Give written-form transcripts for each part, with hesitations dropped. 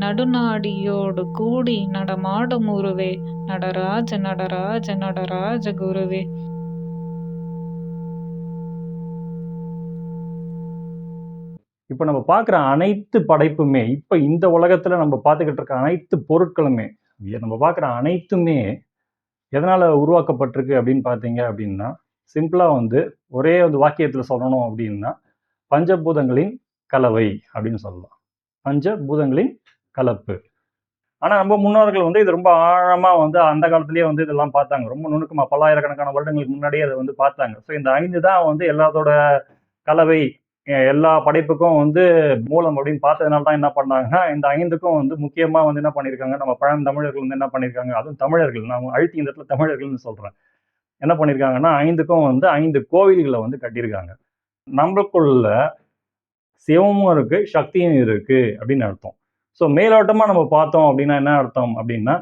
நடுநாடியோடு கூடி நடமாடும் உருவே, நடராஜ நடராஜ நடராஜ குருவே. இப்போ நம்ம பார்க்குற அனைத்து படைப்புமே, இப்போ இந்த உலகத்தில் நம்ம பார்த்துக்கிட்டு இருக்க அனைத்து பொருட்களுமே, நம்ம பார்க்குற அனைத்துமே எதனால் உருவாக்கப்பட்டிருக்கு அப்படின்னு பார்த்தீங்க அப்படின்னா, சிம்பிளாக வந்து ஒரே வந்து வாக்கியத்தில் சொல்லணும் அப்படின்னா, பஞ்சபூதங்களின் கலவை அப்படின்னு சொல்லலாம். பஞ்சபூதங்களின் கலப்பு. ஆனால் நம்ம முன்னோர்கள் வந்து இது ரொம்ப ஆழமாக வந்து அந்த காலத்திலேயே வந்து இதெல்லாம் பார்த்தாங்க. ரொம்ப நுணுக்கமாக பல்லாயிரக்கணக்கான வருடங்களுக்கு முன்னாடியே அதை வந்து பார்த்தாங்க. ஸோ இந்த 5 தான் வந்து எல்லாத்தோட கலவை, எல்லா படைப்புக்கும் வந்து மூலம் அப்படின்னு பார்த்ததுனால தான் என்ன பண்ணாங்கன்னா, இந்த 5க்கும் வந்து முக்கியமாக வந்து என்ன பண்ணியிருக்காங்க, நம்ம பழந்தமிழர்கள் வந்து என்ன பண்ணியிருக்காங்க, அதுவும் தமிழர்கள், நான் அழுத்தி இந்த இடத்துல தமிழர்கள்னு சொல்கிறேன், என்ன பண்ணியிருக்காங்கன்னா 5க்கும் வந்து 5 கோவில்களை வந்து கட்டியிருக்காங்க. நம்மளுக்குள்ள சிவமும் இருக்கு, சக்தியும் இருக்கு அப்படின்னு அர்த்தம். ஸோ மேலோட்டமாக நம்ம பார்த்தோம் அப்படின்னா என்ன அர்த்தம் அப்படின்னா,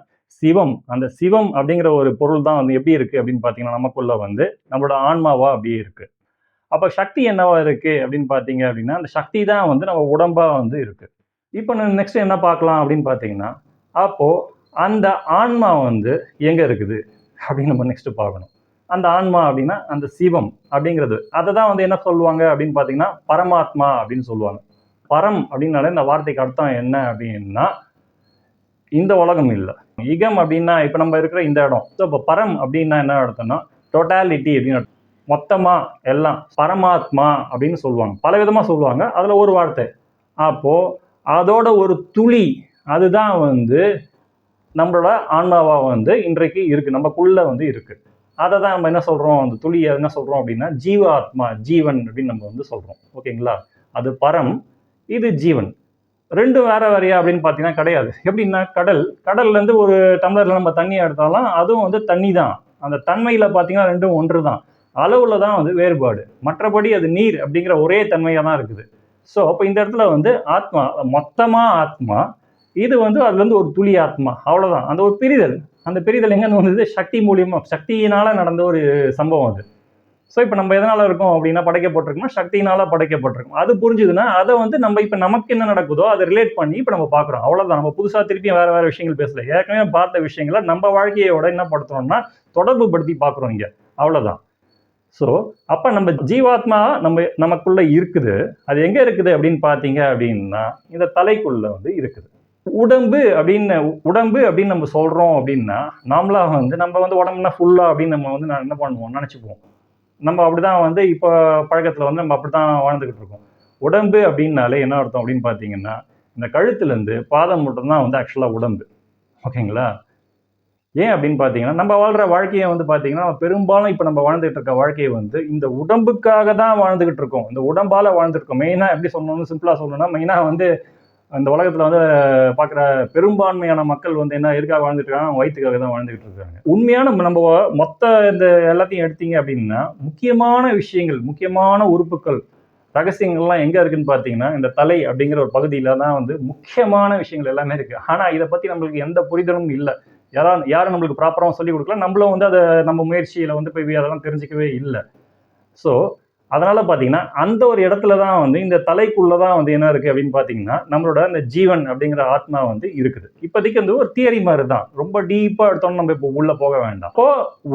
சிவம், அந்த சிவம் அப்படிங்கிற ஒரு பொருள் தான் வந்து எப்படி இருக்கு அப்படின்னு பார்த்தீங்கன்னா, நமக்குள்ள வந்து நம்மளோட ஆன்மாவா அப்படியே இருக்கு. அப்போ சக்தி என்னவா இருக்கு அப்படின்னு பார்த்தீங்க அப்படின்னா, அந்த சக்தி தான் வந்து நம்ம உடம்பா வந்து இருக்கு. இப்போ நெக்ஸ்ட் என்ன பார்க்கலாம் அப்படின்னு பார்த்தீங்கன்னா, அப்போ அந்த ஆன்மா வந்து எங்க இருக்குது அப்படின்னு நம்ம நெக்ஸ்ட் பார்க்கணும். அந்த ஆன்மா அப்படின்னா அந்த சிவம் அப்படிங்கிறது, அதை தான் வந்து என்ன சொல்லுவாங்க அப்படின்னு பார்த்தீங்கன்னா, பரமாத்மா அப்படின்னு சொல்லுவாங்க. பரம் அப்படின்னாலே இந்த வார்த்தைக்கு அர்த்தம் என்ன அப்படின்னா, இந்த உலகம் இல்லை. இகம் அப்படின்னா இப்போ நம்ம இருக்கிற இந்த இடம். ஸோ இப்போ பரம் அப்படின்னா என்ன அர்த்தம்னா, டோட்டாலிட்டி அப்படின்னு அர்த்தம். மொத்தமா எல்லாம் பரமாத்மா அப்படின்னு சொல்லுவாங்க. பல விதமா சொல்லுவாங்க. அதுல ஒரு வார்த்தை. அப்போ அதோட ஒரு துளி, அதுதான் வந்து நம்மளோட ஆன்மாவா வந்து இன்றைக்கு இருக்கு, நமக்குள்ள வந்து இருக்கு. அதை தான் நம்ம என்ன சொல்றோம், அந்த துளியை என்ன சொல்றோம் அப்படின்னா ஜீவாத்மா, ஜீவன் அப்படின்னு நம்ம வந்து சொல்றோம். ஓகேங்களா? அது பரம், இது ஜீவன். ரெண்டும் வேற வேறையா அப்படின்னு பார்த்தீங்கன்னா கிடையாது. எப்படின்னா கடல்ல இருந்து ஒரு டம்ளர்ல நம்ம தண்ணி எடுத்தாலும் அதுவும் வந்து தண்ணி தான். அந்த தன்மையில பார்த்தீங்கன்னா ரெண்டும் ஒன்று தான். அளவுல தான் வந்து வேறுபாடு. மற்றபடி அது நீர் அப்படிங்கிற ஒரே தன்மையாக தான் இருக்குது. ஸோ அப்போ இந்த இடத்துல வந்து ஆத்மா, மொத்தமாக ஆத்மா, இது வந்து அதுலேருந்து ஒரு துளி ஆத்மா, அவ்வளோதான். அந்த ஒரு பிரிதல், அந்த பிரிதல் எங்கேருந்து வந்தது, சக்தி மூலியமாக, சக்தியினால நடந்த ஒரு சம்பவம் அது. ஸோ இப்போ நம்ம எதனால இருக்கோம் அப்படின்னா, படைக்கப்பட்டிருக்கோம்னா சக்தியினால படைக்கப்பட்டிருக்கோம். அது புரிஞ்சுதுன்னா அதை வந்து நம்ம இப்போ நமக்கு என்ன நடக்குதோ அதை ரிலேட் பண்ணி இப்போ நம்ம பார்க்குறோம். அவ்வளோதான். நம்ம புதுசாக திருப்பியும் வேற வேற விஷயங்கள் பேசல. ஏற்கனவே பார்த்த விஷயங்களை நம்ம வாழ்க்கையோட என்ன படுத்துறோம்னா தொடர்பு படுத்தி பார்க்குறோம் இங்கே. அவ்வளோதான். ஸோ அப்போ நம்ம ஜீவாத்மா நமக்குள்ள இருக்குது. அது எங்கே இருக்குது அப்படின்னு பார்த்தீங்க அப்படின்னா, இந்த தலைக்குள்ள வந்து இருக்குது. உடம்பு அப்படின்னு நம்ம சொல்கிறோம் அப்படின்னா, நாமளா வந்து நம்ம வந்து உடம்புனா ஃபுல்லாக அப்படின்னு நம்ம வந்து என்ன பண்ணுவோம், நினச்சிக்குவோம். நம்ம அப்படிதான் வந்து இப்போ பழக்கத்தில் வந்து நம்ம அப்படித்தான் வாழ்ந்துக்கிட்டு இருக்கோம். உடம்பு அப்படின்னாலே என்ன அர்த்தம் அப்படின்னு பார்த்தீங்கன்னா, இந்த கழுத்துலேருந்து பாதம் மட்டும்தான் வந்து ஆக்சுவலாக உடம்பு. ஓகேங்களா? ஏன் அப்படின்னு பார்த்தீங்கன்னா, நம்ம வாழ்கிற வாழ்க்கையை வந்து பார்த்தீங்கன்னா, பெரும்பாலும் இப்போ நம்ம வாழ்ந்துகிட்டு இருக்க வாழ்க்கையை வந்து இந்த உடம்புக்காக தான் வாழ்ந்துகிட்டு இருக்கோம். இந்த உடம்பால் வாழ்ந்துருக்கோம். மெயினாக எப்படி சொல்லணும்னு சிம்பிளாக சொல்லணும்னா, மெயினாக வந்து இந்த உலகத்தில் வந்து பார்க்குற பெரும்பான்மையான மக்கள் வந்து என்ன எதுக்காக வாழ்ந்துட்டு இருக்காங்க, வயிற்றுக்காக தான் வாழ்ந்துகிட்டு இருக்காங்க. உண்மையான நம்ம மொத்த இந்த எல்லாத்தையும் எடுத்தீங்க அப்படின்னா, முக்கியமான விஷயங்கள், முக்கியமான உறுப்புகள், ரகசியங்கள்லாம் எங்கே இருக்குன்னு பார்த்தீங்கன்னா, இந்த தலை அப்படிங்கிற ஒரு பகுதியில் தான் வந்து முக்கியமான விஷயங்கள் எல்லாமே இருக்குது. ஆனால் இதை பற்றி நம்மளுக்கு எந்த புரிதலும் இல்லை. யாரும் நம்மளுக்கு ப்ராப்பராக சொல்லிக் கொடுக்கல. நம்மளும் வந்து அதை நம்ம முயற்சியில் வந்து போய் அதெல்லாம் தெரிஞ்சிக்கவே இல்லை. ஸோ அதனால பார்த்தீங்கன்னா, அந்த ஒரு இடத்துல தான் வந்து இந்த தலைக்குள்ள தான் வந்து என்ன இருக்குது அப்படின்னு பார்த்தீங்கன்னா, நம்மளோட அந்த ஜீவன் அப்படிங்கிற ஆத்மா வந்து இருக்குது. இப்போதைக்கு வந்து ஒரு தியரி மாதிரி தான். ரொம்ப டீப்பாக எடுத்தோம்னு நம்ம இப்போ உள்ளே போக வேண்டாம். அப்போ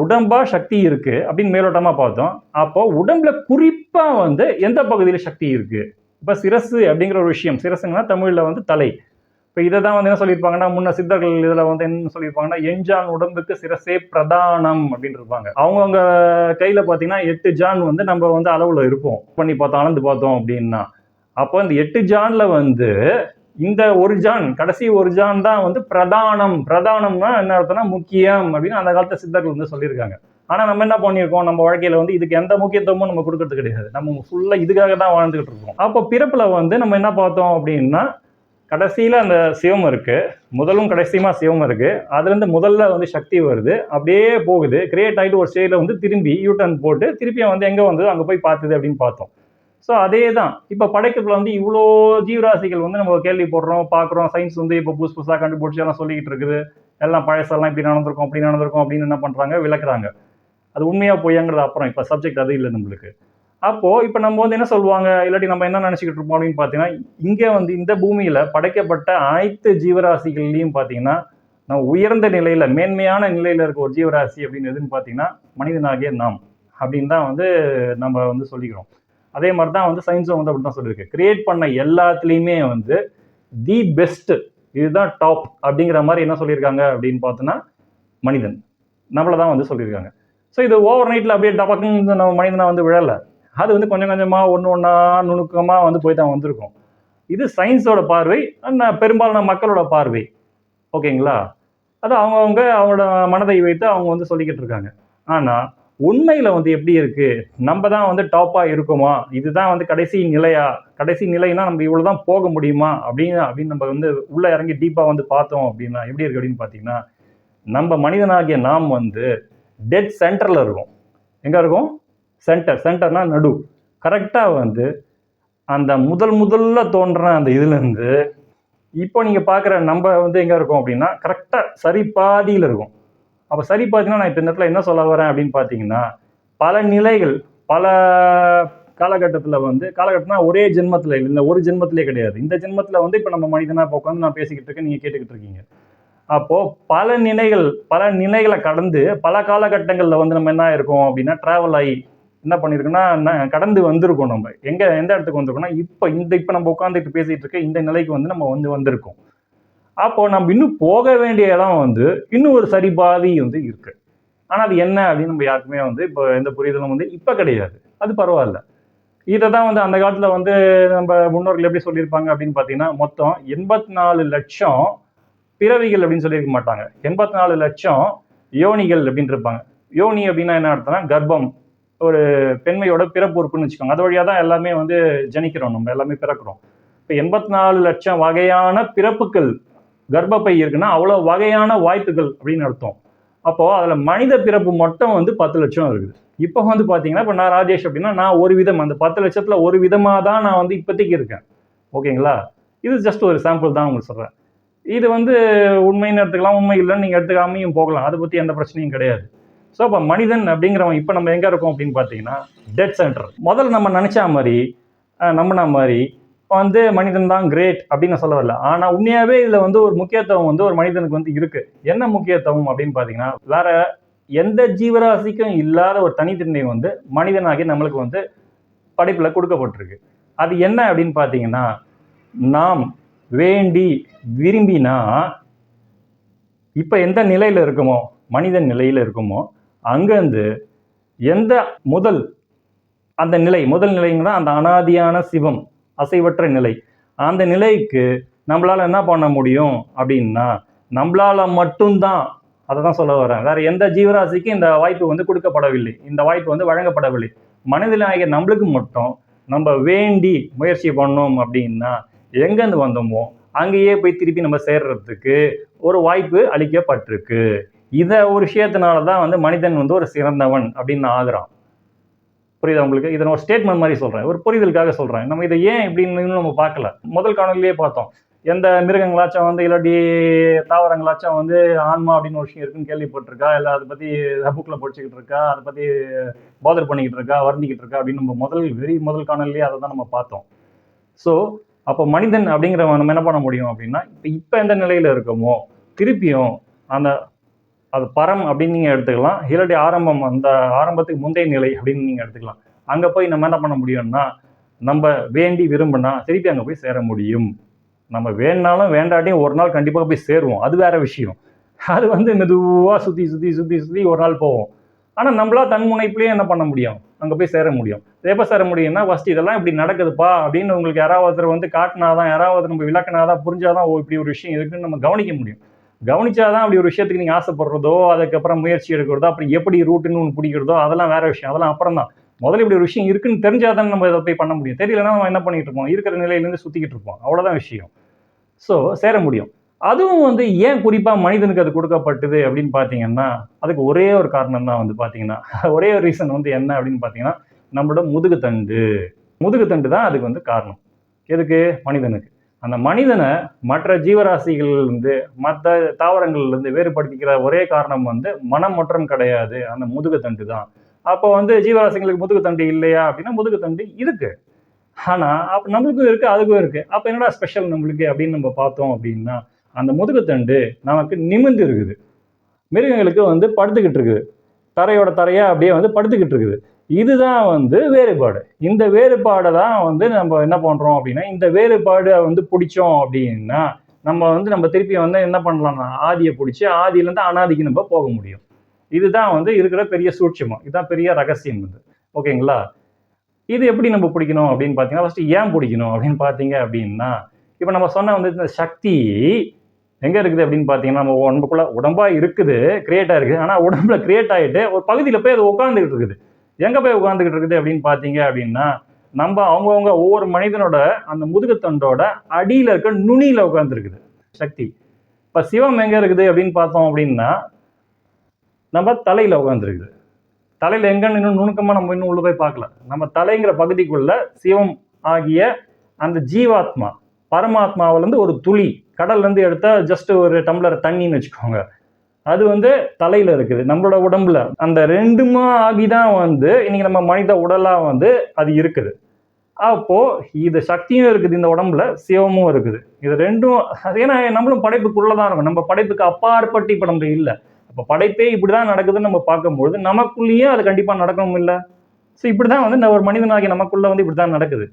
உடம்பா சக்தி இருக்கு அப்படின்னு மேலோட்டமாக பார்த்தோம். அப்போ உடம்புல குறிப்பாக வந்து எந்த பகுதியில் சக்தி இருக்கு? இப்போ சிரசு அப்படிங்கிற ஒரு விஷயம், சிரசுங்கன்னா தமிழில் வந்து தலை. இப்போ இதை தான் வந்து என்ன சொல்லியிருப்பாங்கன்னா, முன்ன சித்தர்கள் இதில் வந்து என்ன சொல்லியிருப்பாங்கன்னா, எஞ்சான் உடம்புக்கு சிரசே பிரதானம் அப்படின்னு இருப்பாங்க. அவங்கவுங்க கையில் பார்த்தீங்கன்னா 8 ஜான் வந்து நம்ம வந்து அளவில் இருப்போம். பண்ணி பார்த்தோம், அளந்து பார்த்தோம் அப்படின்னா. அப்போ இந்த 8 ஜான்ல வந்து இந்த ஒரு ஜான், கடைசி ஒரு ஜான் தான் வந்து பிரதானம். பிரதானம்னா என்ன அர்த்தம்னா முக்கியம் அப்படின்னு அந்த காலத்து சித்தர்கள் வந்து சொல்லியிருக்காங்க. ஆனால் நம்ம என்ன பண்ணியிருக்கோம், நம்ம வாழ்க்கையில் வந்து இதுக்கு எந்த முக்கியத்துவமும் நம்ம கொடுக்கறது கிடையாது. நம்ம ஃபுல்லாக இதுக்காக தான் வாழ்ந்துகிட்டு இருக்கோம். அப்போ பிறப்பில் வந்து நம்ம என்ன பார்த்தோம் அப்படின்னா, கடைசியில் அந்த சிவம் இருக்கு, முதலும் கடைசியுமா சிவம் இருக்கு. அதுலேருந்து முதல்ல வந்து சக்தி வருது, அப்படியே போகுது, கிரியேட் ஆகிட்டு ஒரு ஸ்டேஜில் வந்து திரும்பி யூட்டர்ன் போட்டு திருப்பியும் வந்து எங்கே வந்தது அங்கே போய் பார்த்துது அப்படின்னு பார்த்தோம். ஸோ அதே தான் இப்போ படைக்கத்தில் வந்து இவ்வளோ ஜீவராசிகள் வந்து நம்ம கேள்விப்படுறோம், பார்க்குறோம். சயின்ஸ் வந்து இப்போ புதுசாக கண்டுபிடிச்சி எல்லாம் சொல்லிக்கிட்டு இருக்குது. எல்லாம் பழசெல்லாம் இப்படி நடந்திருக்கும், அப்படி நடந்திருக்கும் அப்படின்னு என்ன பண்ணுறாங்க, விளக்குறாங்க. அது உண்மையாக பொய்யாங்கிறது அப்புறம், இப்போ சப்ஜெக்ட் அது இல்லை நம்மளுக்கு. அப்போது இப்போ நம்ம வந்து என்ன சொல்லுவாங்க, இல்லாட்டி நம்ம என்ன நினச்சிக்கிட்டு இருப்போம் அப்படின்னு பார்த்தீங்கன்னா, இங்கே வந்து இந்த பூமியில் படைக்கப்பட்ட அனைத்து ஜீவராசிகள்லையும் பார்த்தீங்கன்னா, நம்ம உயர்ந்த நிலையில் மேன்மையான நிலையில் இருக்க ஒரு ஜீவராசி அப்படின்னு எதுன்னு பார்த்தீங்கன்னா, மனிதனாகிய நாம் அப்படின்னு தான் வந்து நம்ம வந்து சொல்லிக்கிறோம். அதே மாதிரி தான் வந்து சயின்ஸும் வந்து அப்படி தான் சொல்லியிருக்கு. கிரியேட் பண்ண எல்லாத்துலேயுமே வந்து தி பெஸ்ட், இதுதான் டாப் அப்படிங்கிற மாதிரி என்ன சொல்லியிருக்காங்க அப்படின்னு பார்த்தோன்னா மனிதன், நம்மளை தான் வந்து சொல்லியிருக்காங்க. ஸோ இது ஓவர் நைட்டில் அப்படியே டபக்குன்னு நம்ம மனிதனை வந்து விழலை. அது வந்து கொஞ்சம் கொஞ்சமாக ஒன்று ஒன்றா நுணுக்கமாக வந்து போய் தான் வந்திருக்கும். இது சயின்ஸோட பார்வை, பெரும்பாலான மக்களோட பார்வை. ஓகேங்களா? அது அவங்கவுங்க அவங்களோட மனதை வைத்து அவங்க வந்து சொல்லிக்கிட்டு இருக்காங்க. ஆனால் உண்மையில் வந்து எப்படி இருக்குது, நம்ம தான் வந்து டாப்பாக இருக்குமா, இதுதான் வந்து கடைசி நிலையா, கடைசி நிலைனா நம்ம இவ்வளோ தான் போக முடியுமா அப்படின்னு நம்ம வந்து உள்ளே இறங்கி டீப்பாக வந்து பார்த்தோம் அப்படின்னா எப்படி இருக்குது அப்படின்னு பார்த்தீங்கன்னா, நம்ம மனிதனாகிய நாம் வந்து டெட் சென்டரில் இருக்கும். எங்கே இருக்கும்? சென்டர்னா நடு. கரெக்டாக வந்து அந்த முதல்ல தோன்ற அந்த இதுலேருந்து இப்போ நீங்கள் பார்க்குற நம்ம வந்து எங்கே இருக்கோம் அப்படின்னா கரெக்டாக சரி பாதியில் இருக்கும். அப்போ சரி பாதினா நான் இப்போ இந்த இடத்துல என்ன சொல்ல வரேன் அப்படின்னு பார்த்தீங்கன்னா, பல நிலைகள், பல காலகட்டத்தில் வந்து காலகட்டம்னா ஒரே ஜென்மத்தில் இல்லை, இந்த ஒரு ஜென்மத்திலே கிடையாது. இந்த ஜென்மத்தில் வந்து இப்போ நம்ம மனிதனாக இப்போ உட்காந்து நான் பேசிக்கிட்டு இருக்கேன், நீங்கள் கேட்டுக்கிட்டு இருக்கீங்க. அப்போது பல நிலைகளை கடந்து பல காலகட்டங்களில் வந்து நம்ம என்ன இருக்கோம் அப்படின்னா ட்ராவல் ஆகி என்ன பண்ணியிருக்கோன்னா கடந்து வந்திருக்கோம். நம்ம எந்த இடத்துக்கு வந்திருக்கோம்னா இப்போ நம்ம உட்காந்துட்டு பேசிகிட்டு இருக்க இந்த நிலைக்கு வந்து நம்ம வந்திருக்கோம். அப்போது நம்ம இன்னும் போக வேண்டிய இடம் வந்து இன்னும் ஒரு சரி பாதி வந்து இருக்குது. ஆனால் அது என்ன அப்படின்னு நம்ம யாருக்குமே வந்து இப்போ எந்த புரிதலும் வந்து இப்போ கிடையாது. அது பரவாயில்ல. இதை தான் வந்து அந்த காலத்தில் வந்து நம்ம முன்னோர்கள் எப்படி சொல்லியிருப்பாங்க அப்படின்னு பார்த்தீங்கன்னா, மொத்தம் 84 லட்சம் பிறவிகள் அப்படின்னு சொல்லியிருக்க மாட்டாங்க. 84 லட்சம் யோனிகள் அப்படின்னு இருப்பாங்க. யோனி அப்படின்னா என்ன அர்த்தம்னா கர்ப்பம், ஒரு பெண்மையோட பிறப்பு உறுப்புன்னு வச்சுக்கோங்க. அது வழியாக தான் எல்லாமே வந்து ஜனிக்கிறோம், நம்ம எல்லாமே பிறக்கிறோம். இப்போ 84 லட்சம் வகையான பிறப்புகள் கர்ப்பப்பை இருக்குன்னா அவ்வளோ வகையான வாய்ப்புகள் அப்படின்னு அர்த்தம். அப்போது அதில் மனித பிறப்பு மட்டும் வந்து 10 லட்சம் இருக்குது. இப்போ வந்து பார்த்தீங்கன்னா, இப்போ நான் ராஜேஷ் அப்படின்னா நான் ஒரு விதம், அந்த 10 லட்சத்தில் ஒரு விதமாக தான் நான் வந்து இப்போதைக்கு இருக்கேன். ஓகேங்களா? இது ஜஸ்ட் ஒரு சாம்பிள் தான் உங்களுக்கு சொல்கிறேன். இது வந்து உண்மைன்னு எடுத்துக்கலாம், உண்மை இல்லைன்னு நீங்கள் எடுத்துக்காமையும் போகலாம். அதை பற்றி எந்த பிரச்சனையும் கிடையாது. ஸோ இப்போ மனிதன் அப்படிங்கிறவன் இப்போ நம்ம எங்கே இருக்கோம் அப்படின்னு பார்த்தீங்கன்னா டெட் சென்டர். முதல்ல நம்ம நினச்சா மாதிரி நம்பின மாதிரி வந்து மனிதன் தான் கிரேட் அப்படின்னு சொல்ல வரல. ஆனால் உண்மையாகவே இதில் வந்து ஒரு முக்கியத்துவம் வந்து ஒரு மனிதனுக்கு வந்து இருக்குது. என்ன முக்கியத்துவம் அப்படின்னு பார்த்தீங்கன்னா, வேற எந்த ஜீவராசிக்கும் இல்லாத ஒரு தனித்தன்மை வந்து மனிதனாகி நம்மளுக்கு வந்து படைப்பில் கொடுக்கப்பட்டிருக்கு. அது என்ன அப்படின்னு பார்த்தீங்கன்னா, நாம் வேண்டி விரும்பினா இப்போ எந்த நிலையில் இருக்குமோ, மனிதன் நிலையில் இருக்குமோ, அங்கேருந்து எந்த அந்த நிலை, முதல் நிலைங்கன்னா அந்த அனாதியான சிவம், அசைவற்ற நிலை, அந்த நிலைக்கு நம்மளால் என்ன பண்ண முடியும் அப்படின்னா, நம்மளால் மட்டும்தான், அதை தான் சொல்ல வரேன். வேறு எந்த ஜீவராசிக்கும் இந்த வாய்ப்பு வந்து கொடுக்கப்படவில்லை, இந்த வாய்ப்பு வந்து வழங்கப்படவில்லை. மனிதனாகிய நம்மளுக்கு மட்டும் நம்ம வேண்டி முயற்சி பண்ணோம் அப்படின்னா எங்கேருந்து வந்தோமோ அங்கேயே போய் திருப்பி நம்ம சேர்றதுக்கு ஒரு வாய்ப்பு அளிக்கப்பட்டிருக்கு. இதை ஒரு விஷயத்தினால தான் வந்து மனிதன் வந்து ஒரு சிறந்தவன் அப்படின்னு ஆகுறான். புரியுதா உங்களுக்கு? இதை நான் ஒரு ஸ்டேட்மெண்ட் மாதிரி சொல்கிறேன், ஒரு புரிதலுக்காக சொல்கிறேன். நம்ம இதை ஏன் இப்படின்னு நம்ம பார்க்கல. முதல் காணொலியிலேயே பார்த்தோம், எந்த மிருகங்களாச்சும் வந்து இல்லாட்டி தாவரங்களாச்சும் வந்து ஆன்மா அப்படின்னு ஒரு விஷயம் இருக்குன்னு கேள்விப்பட்டிருக்கா, இல்லை அதை பற்றி புக்கில் படிச்சுக்கிட்டு இருக்கா, அதை பற்றி பாதர் பண்ணிக்கிட்டு இருக்கா, வருந்திக்கிட்டு இருக்கா அப்படின்னு நம்ம முதல் காணொலியிலேயே அதை தான் நம்ம பார்த்தோம். ஸோ அப்போ மனிதன் அப்படிங்கிறவன் நம்ம என்ன பண்ண முடியும் அப்படின்னா, இப்போ எந்த நிலையில் இருக்கோமோ திருப்பியும் அது பரம் அப்படின்னு நீங்கள் எடுத்துக்கலாம், இல்லாட்டி ஆரம்பம், அந்த ஆரம்பத்துக்கு முந்தைய நிலை அப்படின்னு நீங்கள் எடுத்துக்கலாம். அங்கே போய் நம்ம என்ன பண்ண முடியும்னா, நம்ம வேண்டி விரும்பினா திருப்பி அங்கே போய் சேர முடியும். நம்ம வேணாலும் வேண்டாட்டியும் ஒரு நாள் கண்டிப்பாக போய் சேருவோம், அது வேற விஷயம். அது வந்து மெதுவாக சுற்றி சுற்றி சுற்றி சுற்றி ஒரு நாள் போவோம். ஆனால் நம்மளா தன்முனைப்புலேயே என்ன பண்ண முடியும், அங்கே போய் சேர முடியும். எப்போ சேர முடியும்னா, ஃபஸ்ட்டு இதெல்லாம் இப்படி நடக்குதுப்பா அப்படின்னு உங்களுக்கு யாராவது வந்து காட்டினாதான், யாராவது நம்ம விளக்குனாதான், புரிஞ்சாதான் ஓ இப்படி ஒரு விஷயம் இருக்குன்னு நம்ம கவனிக்க முடியும். கவனிச்சாதான் அப்படி ஒரு விஷயத்துக்கு நீங்கள் ஆசைப்படுறதோ, அதுக்கப்புறம் முயற்சி எடுக்கிறதோ, அப்புறம் எப்படி ரூட்டுன்னு ஒன்று பிடிக்கிறதோ அதெல்லாம் வேற விஷயம், அதெல்லாம் அப்புறம் தான். முதல்ல இப்படி ஒரு விஷயம் இருக்குன்னு தெரிஞ்சாதான் நம்ம இதை போய் பண்ண முடியும். தெரியலன்னா நம்ம என்ன பண்ணிட்டு இருப்போம், இருக்கிற நிலையிலேருந்து சுற்றிக்கிட்டு இருப்போம், அவ்வளோதான் விஷயம். ஸோ சேர முடியும். அதுவும் வந்து ஏன் குறிப்பாக மனிதனுக்கு அது கொடுக்கப்பட்டது அப்படின்னு பார்த்தீங்கன்னா, அதுக்கு ஒரே ஒரு காரணம் தான் வந்து பார்த்தீங்கன்னா, ஒரே ஒரு ரீசன் வந்து என்ன அப்படின்னு பார்த்தீங்கன்னா, நம்மளோட முதுகுத்தண்டு தான் அதுக்கு வந்து காரணம். எதுக்கு? மனிதனுக்கு. அந்த மனிதனை மற்ற ஜீவராசிகள்லேருந்து, மற்ற தாவரங்கள்லேருந்து வேறுபடுத்திக்கிற ஒரே காரணம் வந்து மனம் மற்றும் கிடையாது, அந்த முதுகுத்தண்டு தான். அப்போ வந்து ஜீவராசிங்களுக்கு முதுகுத்தண்டு இல்லையா அப்படின்னா முதுகுத்தண்டு இருக்கு. ஆனா அப்ப நம்மளுக்கும் இருக்கு, அதுக்கும் இருக்கு. அப்ப என்னடா ஸ்பெஷல் நம்மளுக்கு அப்படின்னு நம்ம பார்த்தோம் அப்படின்னா, அந்த முதுகுத்தண்டு நமக்கு நிமிர்ந்து இருக்குது. மிருகங்களுக்கு வந்து படுத்துக்கிட்டு இருக்குது. தரையோட தரையா அப்படியே வந்து படுத்துக்கிட்டு இருக்குது. இதுதான் வந்து வேறுபாடு. இந்த வேறுபாடை தான் வந்து நம்ம என்ன பண்றோம் அப்படின்னா, இந்த வேறுபாடை வந்து பிடிச்சோம் அப்படின்னா, நம்ம திருப்பி வந்து என்ன பண்ணலாம்னா, ஆதியை பிடிச்சி ஆதியிலேருந்து அனாதிக்கு நம்ம போக முடியும். இதுதான் வந்து இருக்கிற பெரிய சூட்சுமம். இதுதான் பெரிய ரகசியம் இது. ஓகேங்களா? இது எப்படி நம்ம பிடிக்கணும் அப்படின்னு பார்த்தீங்கன்னா, ஃபர்ஸ்ட் ஏன் பிடிக்கணும் அப்படின்னு பார்த்தீங்க அப்படின்னா, இப்போ நம்ம சொன்ன வந்து இந்த சக்தி எங்க இருக்குது அப்படின்னு பார்த்தீங்கன்னா, நம்ம உடம்புக்குள்ள உடம்பா இருக்குது, கிரியேட் ஆயிருக்கு. ஆனா உடம்புல கிரியேட் ஆயிட்டு ஒரு பகுதியில போய் அது உட்கார்ந்துகிட்டு இருக்குது. எங்க போய் உட்கார்ந்துகிட்டு இருக்குது அப்படின்னு பார்த்தீங்க அப்படின்னா, நம்ம அவங்கவங்க ஒவ்வொரு மனிதனோட அந்த முதுகுத்தண்டோட அடியில இருக்க நுனியில உட்கார்ந்துருக்குது சக்தி. இப்ப சிவம் எங்க இருக்குது அப்படின்னு பார்த்தோம் அப்படின்னா, நம்ம தலையில உட்கார்ந்துருக்குது. தலையில எங்கன்னு இன்னும் நுணுக்கமா நம்ம இன்னும் உள்ள போய் பார்க்கல. நம்ம தலைங்கிற பகுதிக்குள்ள சிவம் ஆகிய அந்த ஜீவாத்மா, பரமாத்மாவிலிருந்து ஒரு துளி, கடல்ல இருந்து எடுத்தா ஜஸ்ட் ஒரு டம்ளர் தண்ணின்னு வச்சுக்கோங்க. அது வந்து தலையில இருக்குது. நம்மளோட உடம்புல அந்த ரெண்டுமா ஆகிதான் வந்து இன்னைக்கு நம்ம மனித உடலா வந்து அது இருக்குது. அப்போ இது சக்தியும் இருக்குது இந்த உடம்புல, சிவமும் இருக்குது. இது ரெண்டும் ஏன்னா நம்மளும் படைப்புக்குள்ளதான் இருக்கும். நம்ம படைப்புக்கு அப்பாற்பட்டு இப்ப நம்ம இல்லை. அப்ப படைப்பே இப்படிதான் நடக்குதுன்னு நம்ம பார்க்கும்போது நமக்குள்ளேயே அது கண்டிப்பா நடக்கணும் இல்லை. ஸோ இப்படிதான் வந்து ஒரு மனிதனாகிய நமக்குள்ள வந்து இப்படிதான் நடக்குது.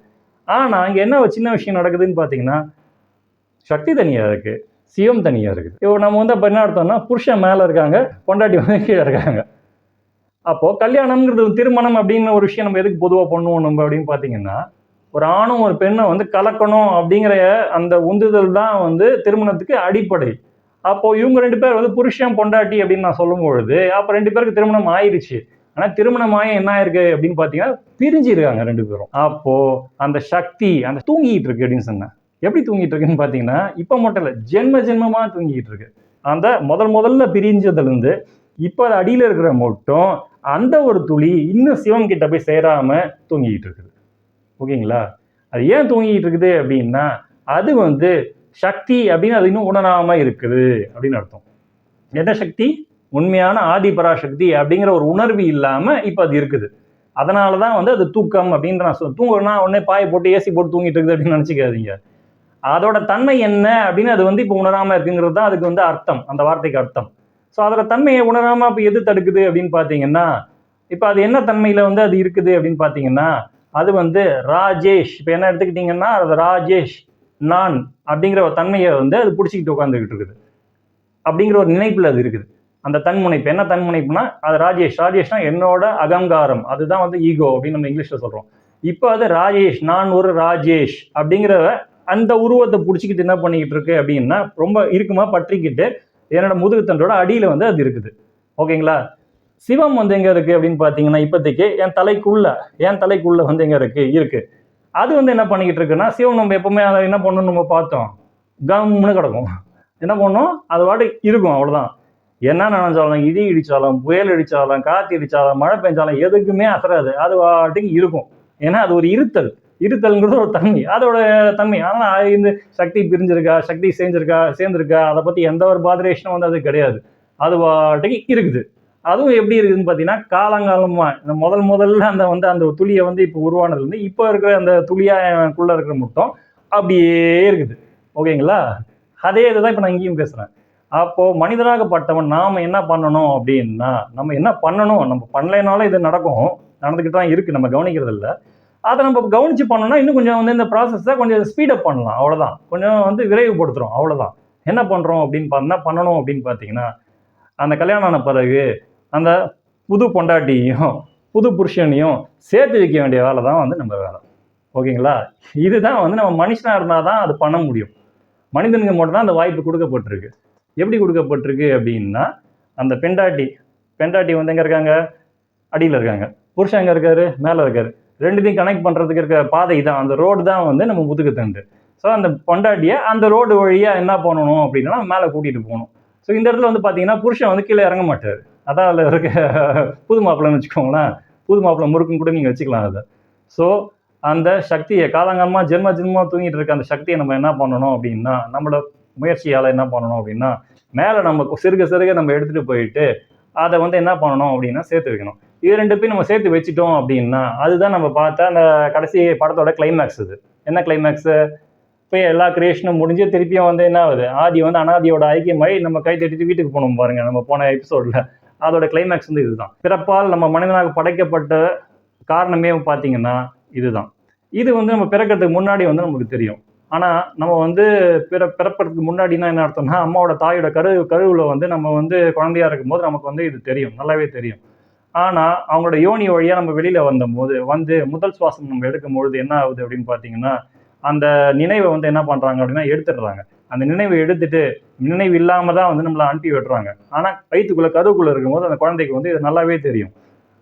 ஆனா இங்க என்ன ஒரு சின்ன விஷயம் நடக்குதுன்னு பாத்தீங்கன்னா, சக்தி தனியா இருக்கு, சிவம் தனியா இருக்குது. இப்போ நம்ம வந்து அப்ப என்ன அர்த்தம்னா, புருஷன் மேல இருக்காங்க, பொண்டாட்டி வந்து கீழே இருக்காங்க. அப்போ கல்யாணம்ங்கிறது திருமணம் அப்படின்னு ஒரு விஷயம் நம்ம எதுக்கு பொதுவா பண்ணுவோம் நம்ம அப்படின்னு பாத்தீங்கன்னா, ஒரு ஆணும் ஒரு பெண்ணை வந்து கலக்கணும் அப்படிங்கிற அந்த உந்துதல் தான் வந்து திருமணத்துக்கு அடிப்படை. அப்போ இவங்க 2 பேர் வந்து புருஷன் பொண்டாட்டி அப்படின்னு நான் சொல்லும் பொழுது, அப்ப 2 பேருக்கு திருமணம் ஆயிடுச்சு. ஆனா திருமணம் ஆகி என்ன ஆயிருக்கு அப்படின்னு பாத்தீங்கன்னா, பிரிஞ்சு இருக்காங்க 2 பேரும். அப்போ அந்த சக்தி அந்த தூங்கிட்டு இருக்கு அப்படின்னு சொன்னேன். எப்படி தூங்கிட்டு இருக்குன்னு பாத்தீங்கன்னா, இப்ப மட்டும் இல்ல, ஜென்ம ஜென்மமா தூங்கிட்டு இருக்கு. அந்த முதல்ல பிரிஞ்சதுல இருந்து இப்ப அது அடியில இருக்கிற மட்டும் அந்த ஒரு துளி இன்னும் சிவம் கிட்ட போய் சேராம தூங்கிட்டு இருக்குது. ஓகேங்களா? அது ஏன் தூங்கிட்டு இருக்குது அப்படின்னா, அது வந்து சக்தி அப்படின்னு அது இன்னும் உணராம இருக்குது அப்படின்னு அர்த்தம். என்ன சக்தி? உண்மையான ஆதி பராசக்தி அப்படிங்கிற ஒரு உணர்வு இல்லாம இப்ப அது இருக்குது. அதனாலதான் வந்து அது தூக்கம் அப்படின்னு நான் சொல்ல. தூங்குறேன்னா உடனே பாயை போட்டு ஏசி போட்டு தூங்கிட்டு இருக்குது அப்படின்னு நினைச்சுக்காதீங்க. அதோட தன்மை என்ன அப்படின்னு அது வந்து இப்ப உணராம இருக்குங்கிறது தான் அதுக்கு வந்து அர்த்தம், அந்த வார்த்தைக்கு அர்த்தம். ஸோ அதோட தன்மையை உணராம இப்ப எது தடுக்குது அப்படின்னு பாத்தீங்கன்னா, இப்ப அது என்ன தன்மையில வந்து அது இருக்குது அப்படின்னு பாத்தீங்கன்னா, அது வந்து ராஜேஷ். இப்ப என்ன எடுத்துக்கிட்டீங்கன்னா, அது ராஜேஷ் நான் அப்படிங்கிற ஒரு தன்மையை வந்து அது பிடிச்சிக்கிட்டு உட்காந்துக்கிட்டு இருக்குது. அப்படிங்கிற ஒரு நினைப்புல அது இருக்குது. அந்த தன்முனைப்பு என்ன தன்முனைப்புனா, அது ராஜேஷ்னா என்னோட அகங்காரம், அதுதான் வந்து ஈகோ அப்படின்னு நம்ம இங்கிலீஷ்ல சொல்றோம். இப்போ அது ராஜேஷ், நான் ஒரு ராஜேஷ் அப்படிங்கிற அந்த உருவத்தை பிடிச்சிக்கிட்டு என்ன பண்ணிக்கிட்டு இருக்கு அப்படின்னா, ரொம்ப இருக்குமா பற்றிக்கிட்டு என்னோட முதுகுத்தண்டோட அடியில வந்து அது இருக்குது. ஓகேங்களா? சிவம் வந்து எங்க இருக்கு அப்படின்னு பாத்தீங்கன்னா, இப்போதைக்கு என் தலைக்குள்ள வந்து எங்க இருக்கு. அது வந்து என்ன பண்ணிக்கிட்டு இருக்குன்னா, சிவம் நம்ம எப்பவுமே அதை என்ன பண்ணணும் நம்ம பார்த்தோம், கம்னு கிடக்கும். என்ன பண்ணும், அது பாட்டு இருக்கும், அவ்வளவுதான். என்ன நினைச்சாலும், இடி இடிச்சாலும், புயல் அடிச்சாலும், காற்று அடிச்சாலும், மழை பெஞ்சாலும் எதுக்குமே அசராது. அது பாட்டுக்கு இருக்கும். ஏன்னா அது ஒரு இருத்தல்ங்கிறது ஒரு தன்மை, அதோட தன்மை. ஆனா இந்த சக்தி பிரிஞ்சிருக்கா, சக்தி சேர்ந்திருக்கா, அதை பத்தி எந்த ஒரு பாதரேஷனும் வந்து அது கிடையாது. அது பாட்டுக்கு இருக்குது. அதுவும் எப்படி இருக்குதுன்னு பாத்தீங்கன்னா, காலங்காலமா இந்த முதல்ல அந்த துளியை வந்து இப்போ உருவானதுல இருந்து இப்போ இருக்கிற அந்த துளியா எனக்குள்ள இருக்கிற மட்டும் அப்படியே இருக்குது. ஓகேங்களா? அதே இதுதான் இப்ப நான் இங்கேயும் பேசுறேன். அப்போ மனிதராகப்பட்டவன் நாம என்ன பண்ணணும் அப்படின்னா, நம்ம என்ன பண்ணணும், நம்ம பண்ணலைனாலும் இது நடந்துகிட்டு தான் இருக்கு, நம்ம கவனிக்கிறது இல்லை. அதை நம்ம கவனிச்சு பண்ணோம்னா இன்னும் கொஞ்சம் வந்து இந்த ப்ராசஸை கொஞ்சம் ஸ்பீடப் பண்ணலாம், அவ்வளவுதான். கொஞ்சம் வந்து விரைவுபடுத்துறோம், அவ்வளவுதான். என்ன பண்றோம் அப்படின்னு என்ன பண்ணணும் அப்படின்னு பாத்தீங்கன்னா, அந்த கல்யாணம் ஆன பிறகு அந்த புது பொண்டாட்டியையும் புது புருஷனையும் சேர்த்து வைக்க வேண்டிய வேலை தான் வந்து நம்ம வேலை. ஓகேங்களா? இதுதான் வந்து நம்ம மனுஷனா இருந்தால் தான் அது பண்ண முடியும். மனிதனுக்கு மட்டும் தான் அந்த வாய்ப்பு கொடுக்கப்பட்டிருக்கு. எப்படி கொடுக்கப்பட்டிருக்கு அப்படின்னா, அந்த பெண்டாட்டி வந்து எங்க இருக்காங்க, அடியில் இருக்காங்க. புருஷன் எங்க இருக்காரு, மேலே இருக்காரு. ரெண்டுத்தையும் கனெக்ட் பண்றதுக்கு இருக்க பாதை தான், அந்த ரோடு தான் வந்து நம்ம முதுகுத்தண்டு. ஸோ அந்த பொண்டாட்டியை அந்த ரோடு வழியா என்ன பண்ணணும் அப்படின்னா மேலே கூட்டிட்டு போகணும். ஸோ இந்த இடத்துல வந்து பார்த்தீங்கன்னா, புருஷன் வந்து கீழே இறங்க மாட்டார். அதான் அதில் இருக்க புது மாப்பிள்ளைன்னு வச்சுக்கோங்களேன். புது மாப்பிள்ளை முறுக்குன்னு கூட நீங்கள் வச்சுக்கலாம் அதை. ஸோ அந்த சக்தியை காலங்காலமாக ஜென்மமாக தூங்கிட்டு இருக்க அந்த சக்தியை நம்ம என்ன பண்ணணும் அப்படின்னா, நம்மளோட முயற்சியால் என்ன பண்ணணும் அப்படின்னா, மேலே நம்ம சிறுக நம்ம எடுத்துகிட்டு போயிட்டு அதை வந்து என்ன பண்ணணும் அப்படின்னா சேர்த்து வைக்கணும். இது 2 பேரும் நம்ம சேர்த்து வச்சுட்டோம் அப்படின்னா அதுதான் நம்ம பார்த்த அந்த கடைசி படத்தோட கிளைமேக்ஸ். இது என்ன கிளைமேக்ஸு? இப்போ எல்லா கிரியேஷனும் முடிஞ்சு திருப்பியும் வந்து என்ன ஆகுது, ஆதி வந்து அனாதியோட ஐக்கியமாய் நம்ம கை தட்டிட்டு வீட்டுக்கு போகணும் பாருங்க, நம்ம போன எபிசோடில். அதோட கிளைமேக்ஸ் வந்து இதுதான். பிறப்பால் நம்ம மனிதனாக படைக்கப்பட்ட காரணமே பார்த்தீங்கன்னா இதுதான். இது வந்து நம்ம பிறக்கிறதுக்கு முன்னாடி வந்து நமக்கு தெரியும். ஆனால் நம்ம வந்து பிறப்பதற்கு முன்னாடினா என்ன அர்த்தம்னா, அம்மாவோட தாயோட கருவில் வந்து நம்ம வந்து குழந்தையா இருக்கும்போது நமக்கு வந்து இது தெரியும், நல்லாவே தெரியும். ஆனால் அவங்களோட யோனி வழியாக நம்ம வெளியில் வந்து முதல் சுவாசம் நம்ம எடுக்கும்பொழுது என்ன ஆகுது அப்படின்னு பார்த்தீங்கன்னா, அந்த நினைவை வந்து என்ன பண்ணுறாங்க அப்படின்னா எடுத்துடுறாங்க. அந்த நினைவை எடுத்துட்டு நினைவு இல்லாமல் தான் வந்து நம்மளை அனுப்பி விட்டுறாங்க. ஆனால் வயிற்றுக்குள்ளே கருவுக்குள்ளே இருக்கும்போது அந்த குழந்தைக்கு வந்து இது நல்லாவே தெரியும்.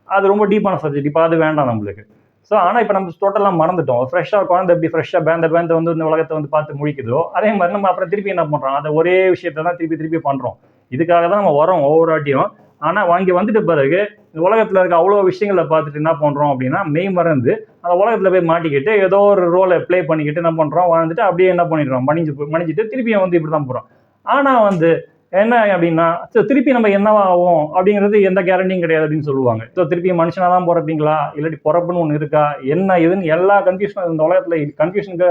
அது ரொம்ப டீப்பான சப்ஜெக்ட். இப்போ அது வேண்டாம் நம்மளுக்கு. ஸோ ஆனால் இப்போ நம்ம டோட்டலாக மறந்துட்டோம். ஃப்ரெஷ்ஷாக குழந்தை எப்படி ஃப்ரெஷ்ஷாக பேந்த வந்து இந்த உலகத்தை வந்து பார்த்து முழிக்குதோ, அதே மாதிரி நம்ம அப்புறம் திருப்பி என்ன பண்ணுறோம், அதை ஒரே விஷயத்தை தான் திருப்பி பண்ணுறோம். இதுக்காக தான் நம்ம வரோம் ஒவ்வொரு வாட்டியும். ஆனால் வாங்கி வந்துட்ட பிறகு இந்த உலகத்தில் இருக்க அவ்வளோ விஷயங்களை பார்த்துட்டு என்ன பண்ணுறோம் அப்படின்னா, மெய் மறந்து அந்த உலகத்தில் போய் மாட்டிக்கிட்டு ஏதோ ஒரு ரோலை ப்ளே பண்ணிக்கிட்டு என்ன பண்ணுறோம், வாழ்ந்துட்டு அப்படியே என்ன பண்ணிடுறோம், மன்னிச்சுட்டு திருப்பியும் வந்து இப்படி தான் போகிறோம். ஆனால் வந்து என்ன அப்படின்னா, திருப்பி நம்ம என்னவா ஆகும் அப்படிங்கிறது எந்த கேரண்டியும் கிடையாது அப்படின்னு சொல்லுவாங்க. ஸோ திருப்பி மனுஷனாக தான் பிறப்பீங்களா, இல்லாட்டி பிறப்புன்னு ஒன்று இருக்கா, என்ன இதுன்னு எல்லா கன்ஃபியூஷனும் இந்த உலகத்தில் கன்ஃபியூஷனுக்கு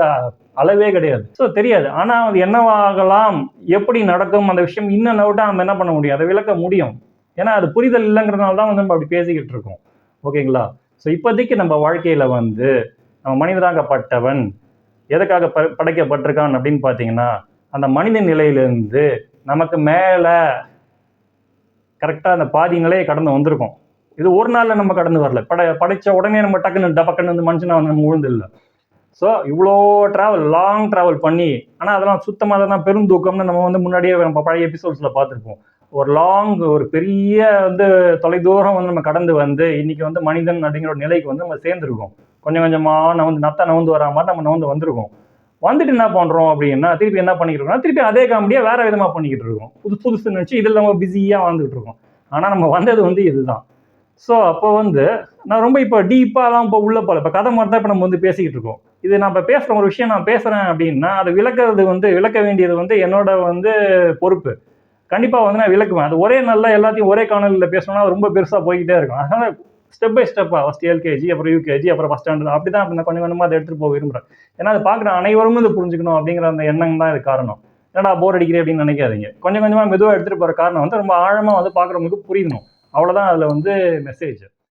அளவே கிடையாது. ஸோ தெரியாது. ஆனால் அது என்னவாகலாம், எப்படி நடக்கும், அந்த விஷயம் இன்னும் நோட்டாக நம்ம என்ன பண்ண முடியும், அதை விளக்க முடியும். ஏன்னா அது புரிதல் இல்லைங்கிறதுனால தான் வந்து நம்ம அப்படி பேசிக்கிட்டு இருக்கோம். ஓகேங்களா? ஸோ இப்போதைக்கு நம்ம வாழ்க்கையில் வந்து நம்ம மனிதனாகப்பட்டவன் எதுக்காக படைக்கப்பட்டிருக்கான் அப்படின்னு பார்த்தீங்கன்னா, அந்த மனித நிலையிலிருந்து நமக்கு மேலே கரெக்டாக அந்த பாதி நிலையை கடந்து வந்திருக்கோம். இது ஒரு நாளில் நம்ம கடந்து வரல. படைச்ச உடனே நம்ம டக்குன்னு டபக்குன்னு வந்து மனுஷனாக வந்து நம்ம விழுந்து இல்லை. ஸோ இவ்வளோ லாங் ட்ராவல் பண்ணி, ஆனால் அதெல்லாம் சுத்தமாக தான் பெருந்தூக்கம்னு நம்ம வந்து முன்னாடியே நம்ம பழைய எபிசோட்ஸில் பார்த்துருப்போம். ஒரு பெரிய வந்து தொலைதூரம் வந்து நம்ம கடந்து வந்து இன்னைக்கு வந்து மனிதன் அப்படிங்கிற ஒரு நிலைக்கு வந்து நம்ம சேர்ந்துருக்கோம். கொஞ்சம் கொஞ்சமாக நவுந்து வரா மாதிரி நம்ம வந்திருக்கோம். வந்துட்டு என்ன பண்ணுறோம் அப்படின்னா, திருப்பி என்ன பண்ணிக்கிட்டு இருக்கோம், திருப்பி அதே காமெடியாக வேறு விதமாக பண்ணிக்கிட்டு இருக்கோம். புதுசுன்னு நினச்சி இதில் நம்ம பிஸியாக வாழ்ந்துகிட்டு இருக்கோம். ஆனால் நம்ம வந்தது வந்து இதுதான். ஸோ அப்போ வந்து நான் ரொம்ப இப்போ டீப்பாலாம் இப்போ உள்ள போகல. இப்போ கதை மாதிரி தான் இப்போ நம்ம வந்து பேசிக்கிட்டு இருக்கோம். இது நான் இப்போ பேசுகிற ஒரு விஷயம் நான் பேசுகிறேன் அப்படின்னா, அதை விளக்க வேண்டியது வந்து என்னோட வந்து பொறுப்பு. கண்டிப்பாக வந்து நான் விளக்குவேன். அது ஒரே நாளில் எல்லாத்தையும் ஒரே காணொலியில் பேசணும்னா ரொம்ப பெருசாக போய்கிட்டே இருக்கும். அதனால் ஸ்டெப் பை ஸ்டெப்பாக ஃபஸ்ட் எல்கேஜி, அப்புறம் யூகேஜி, அப்புறம் ஃபஸ்ட் ஸ்டாண்டர்ட் அப்படி தான் கொஞ்சம் கொஞ்சமாக அதை எடுத்துகிட்டு போக விரும்புகிறேன். ஏன்னா அதை பார்க்குற அனைவரும் இதை புரிஞ்சுக்கணும் அப்படிங்கிற அந்த எண்ணம் தான் இது காரணம். ஏன்னா போர் அடிக்கிறேன் அப்படின்னு நினைக்காதீங்க. கொஞ்சம் கொஞ்சமாக மெதுவாக எடுத்துகிட்டு போகிற காரணம் வந்து ரொம்ப ஆழமாக வந்து பார்க்குறவங்களுக்கு புரியணும். அவ்வளோதான் அதில் வந்து மெசேஜ்.